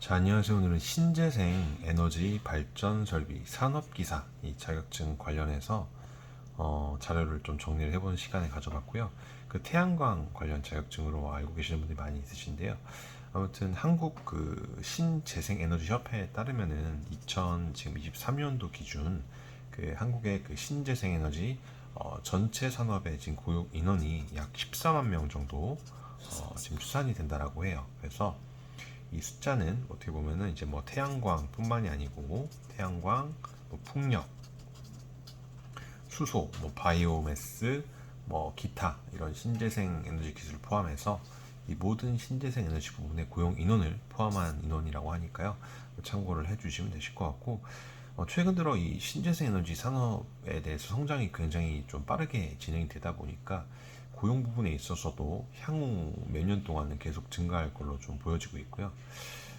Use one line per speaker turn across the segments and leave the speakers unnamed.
자, 안녕하세요. 오늘은 신재생 에너지 발전 설비 산업기사 이 자격증 관련해서 자료를 좀 정리를 해보는 시간을 가져봤고요. 그 태양광 관련 자격증으로 알고 계시는 분들이 많이 있으신데요. 아무튼 한국 그 신재생 에너지 협회에 따르면은 2023년도 기준 그 한국의 그 신재생 에너지 전체 산업의 지금 고용 인원이 약 14만 명 정도 지금 추산이 된다라고 해요. 그래서 이 숫자는 어떻게 보면은 이제 뭐 태양광뿐만이 아니고 태양광, 뭐 풍력, 수소, 뭐 바이오매스, 뭐 기타 이런 신재생 에너지 기술을 포함해서 이 모든 신재생 에너지 부분의 고용 인원을 포함한 인원이라고 하니까요. 참고를 해주시면 되실 것 같고 최근 들어 이 신재생 에너지 산업에 대해서 성장이 굉장히 좀 빠르게 진행이 되다 보니까 고용 부분에 있어서도 향후 몇 년 동안은 계속 증가할 걸로 좀 보여지고 있고요.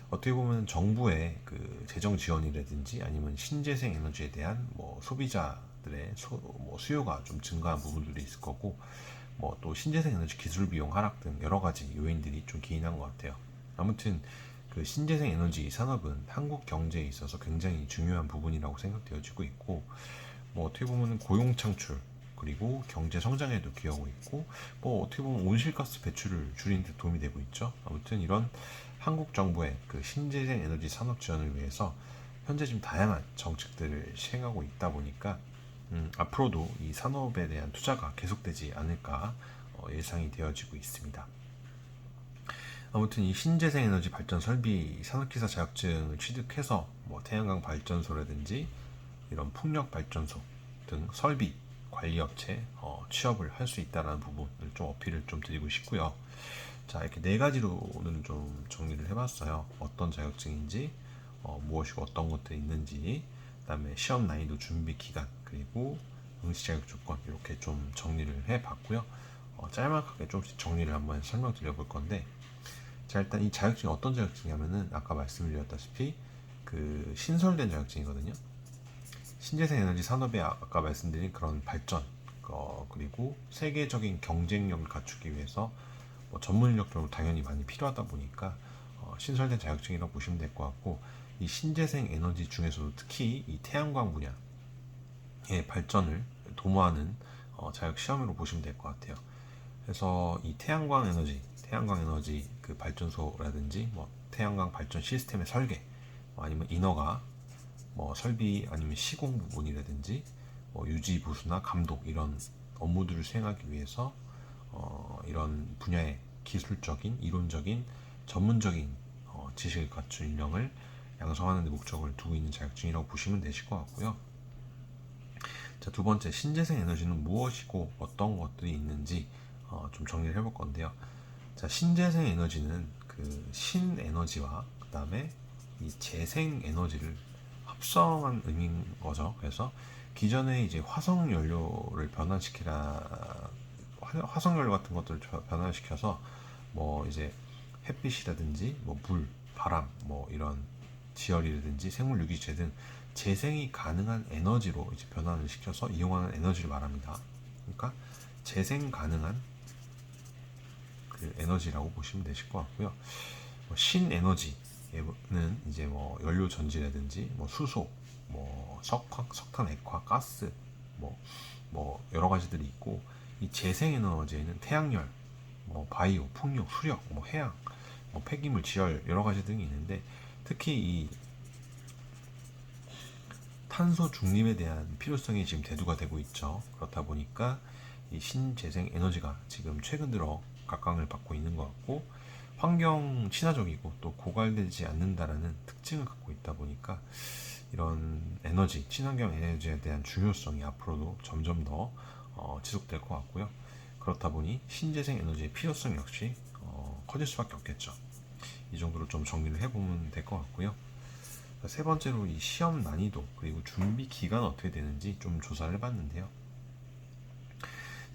어떻게 보면 정부의 그 재정 지원이라든지 아니면 신재생 에너지에 대한 뭐 소비자들의 뭐 수요가 좀 증가한 부분들이 있을 거고 뭐 또 신재생 에너지 기술 비용 하락 등 여러 가지 요인들이 좀 기인한 것 같아요. 아무튼 그 신재생 에너지 산업은 한국 경제에 있어서 굉장히 중요한 부분이라고 생각되어지고 있고 뭐 어떻게 보면 고용 창출 그리고 경제 성장에도 기여하고 있고 뭐 어떻게 보면 온실가스 배출을 줄이는 데 도움이 되고 있죠. 아무튼 이런 한국 정부의 그 신재생 에너지 산업 지원을 위해서 현재 지금 다양한 정책들을 시행하고 있다 보니까 앞으로도 이 산업에 대한 투자가 계속되지 않을까 예상이 되어지고 있습니다. 아무튼 이 신재생 에너지 발전 설비 산업기사 자격증을 취득해서 뭐 태양광 발전소라든지 이런 풍력 발전소 등 설비 관리 업체 취업을 할 수 있다는 부분을 좀 어필을 좀 드리고 싶고요. 자, 이렇게 네 가지로는 좀 정리를 해봤어요. 어떤 자격증인지, 무엇이고 어떤 것들이 있는지, 그다음에 시험 난이도 준비 기간, 그리고 응시 자격 조건 이렇게 좀 정리를 해봤고요. 짤막하게 좀씩 정리를 한번 설명드려 볼 건데, 자, 일단 이 자격증이 어떤 자격증이냐면은 아까 말씀드렸다시피 그 신설된 자격증이거든요. 신재생 에너지 산업에 아까 말씀드린 그런 발전, 그리고 세계적인 경쟁력을 갖추기 위해서 뭐 전문 인력도 당연히 많이 필요하다 보니까 신설된 자격증이라고 보시면 될 것 같고 이 신재생 에너지 중에서도 특히 이 태양광 분야의 발전을 도모하는 자격 시험으로 보시면 될 것 같아요. 그래서 이 태양광 에너지 그 발전소라든지 뭐 태양광 발전 시스템의 설계, 아니면 인허가, 뭐 설비 아니면 시공 부분이라든지 뭐 유지 보수나 감독 이런 업무들을 수행하기 위해서 이런 분야의 기술적인 이론적인 전문적인 지식을 갖춘 인력을 양성하는 데 목적을 두고 있는 자격증이라고 보시면 되실 것 같고요. 자, 두 번째, 신재생 에너지는 무엇이고 어떤 것들이 있는지 좀 정리를 해볼 건데요. 자, 신재생 에너지는 그 신에너지와 그 다음에 이 재생 에너지를 합성한 의미인 거죠. 그래서 기존에 이제 화석 연료를 변환시키라 화석 연료 같은 것들을 변환시켜서 뭐 이제 햇빛이라든지 뭐 물, 바람, 뭐 이런 지열이라든지 생물 유기체 등 재생이 가능한 에너지로 이제 변환을 시켜서 이용하는 에너지를 말합니다. 그러니까 재생 가능한 그 에너지라고 보시면 되실 것 같고요. 신에너지는 이제 뭐 연료 전지라든지 뭐 수소, 뭐 석탄, 액화, 가스, 뭐 여러 가지들이 있고 이 재생 에너지에는 태양열, 뭐 바이오, 풍력, 수력, 뭐 해양, 뭐 폐기물, 지열 여러 가지 등이 있는데 특히 이 탄소 중립에 대한 필요성이 지금 대두가 되고 있죠. 그렇다 보니까 이 신재생 에너지가 지금 최근 들어 각광을 받고 있는 것 같고 환경 친화적이고 또 고갈되지 않는다라는 특징을 갖고 있다 보니까 이런 에너지, 친환경 에너지에 대한 중요성이 앞으로도 점점 더 지속될 것 같고요. 그렇다 보니 신재생 에너지의 필요성 역시 커질 수밖에 없겠죠. 이 정도로 좀 정리를 해보면 될 것 같고요. 세 번째로 이 시험 난이도 그리고 준비 기간 어떻게 되는지 좀 조사를 해봤는데요.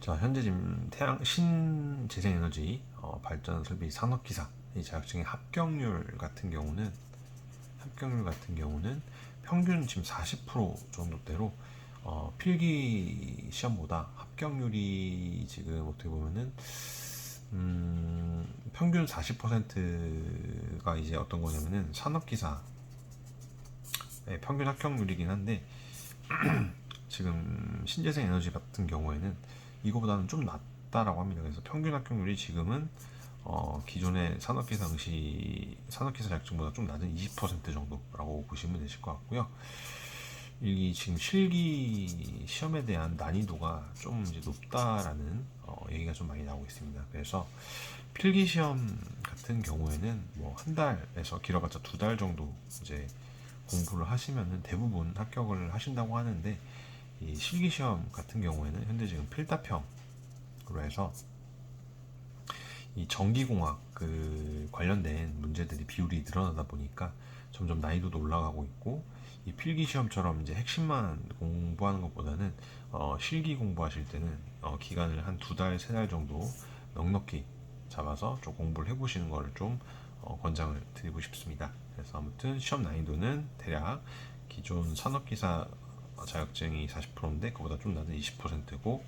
자, 현재 지금 신재생에너지 발전 설비 산업기사 이 자격증의 합격률 같은 경우는 평균 지금 40% 정도대로 필기 시험보다 합격률이 지금 어떻게 보면은 평균 40%가 이제 어떤 거냐면은 산업기사 평균 합격률이긴 한데 지금 신재생 에너지 같은 경우에는 이거보다는 좀 낮다라고 합니다. 그래서 평균 합격률이 지금은 기존의 산업기사 자격증보다 좀 낮은 20% 정도라고 보시면 되실 것 같고요. 이 지금 실기 시험에 대한 난이도가 좀 이제 높다라는 얘기가 좀 많이 나오고 있습니다. 그래서 필기 시험 같은 경우에는 뭐 한 달에서 길어봤자 2달 정도 이제 공부를 하시면은 대부분 합격을 하신다고 하는데, 이 실기 시험 같은 경우에는 현재 지금 필답형으로 해서 이 전기공학 그 관련된 문제들이 비율이 늘어나다 보니까 점점 난이도도 올라가고 있고, 이 필기 시험처럼 이제 핵심만 공부하는 것보다는 실기 공부하실 때는 기간을 한 2달, 3달 정도 넉넉히 잡아서 좀 공부를 해보시는 거를 좀 권장을 드리고 싶습니다. 그래서 아무튼 시험 난이도는 대략 기존 산업기사 자격증이 40%인데 그보다 좀 낮은 20%고,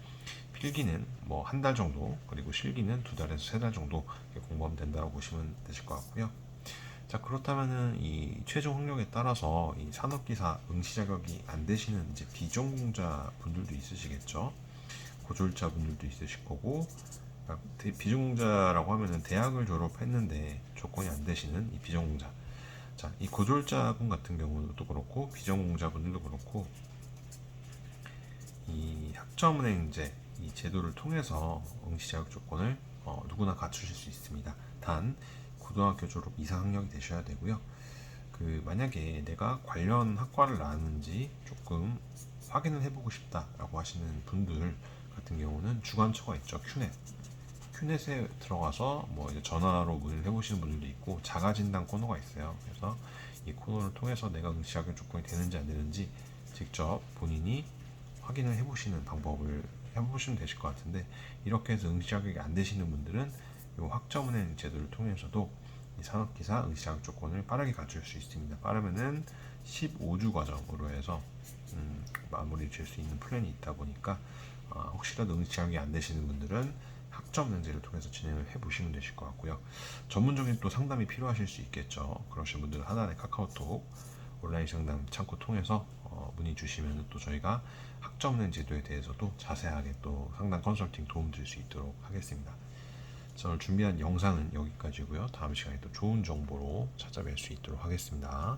필기는 뭐 한 달 정도, 그리고 실기는 2달에서 3달 정도 공부하면 된다고 보시면 되실 것 같고요. 자, 그렇다면은 이 최종 학력에 따라서 이 산업기사 응시 자격이 안 되시는 이제 비전공자 분들도 있으시겠죠. 고졸자 분들도 있으실 거고, 그러니까 비전공자라고 하면은 대학을 졸업했는데 조건이 안 되시는 이 비전공자. 자, 이 고졸자분 같은 경우도 그렇고 비전공자분들도 그렇고, 이 학점은행제 이 제도를 통해서 응시 자격 조건을 누구나 갖추실 수 있습니다. 단 고등학교 졸업 이상 학력이 되셔야 되고요. 그 만약에 내가 관련 학과를 나왔는지 조금 확인을 해보고 싶다라고 하시는 분들 같은 경우는 주관처가 있죠. 큐넷에 들어가서 뭐 이제 전화로 문의를 해보시는 분들도 있고, 자가 진단 코너가 있어요. 그래서 이 코너를 통해서 내가 응시 자격 조건이 되는지 안 되는지 직접 본인이 확인을 해보시는 방법을 해보시면 되실 것 같은데, 이렇게 해서 응시 자격이 안 되시는 분들은 이 학점은행 제도를 통해서도 이 산업기사 응시 자격 조건을 빠르게 갖출 수 있습니다. 빠르면은 15주 과정으로 해서 마무리 질 수 있는 플랜이 있다 보니까 혹시라도 응시 자격이 안 되시는 분들은 학점은행제를 통해서 진행을 해보시면 되실 것 같고요. 전문적인 또 상담이 필요하실 수 있겠죠. 그러신 분들은 하나의 카카오톡 온라인 상담 창구 통해서 문의 주시면 또 저희가 학점은행 제도에 대해서도 자세하게 또 상담 컨설팅 도움 드릴 수 있도록 하겠습니다. 오늘 준비한 영상은 여기까지고요. 다음 시간에 또 좋은 정보로 찾아뵐 수 있도록 하겠습니다.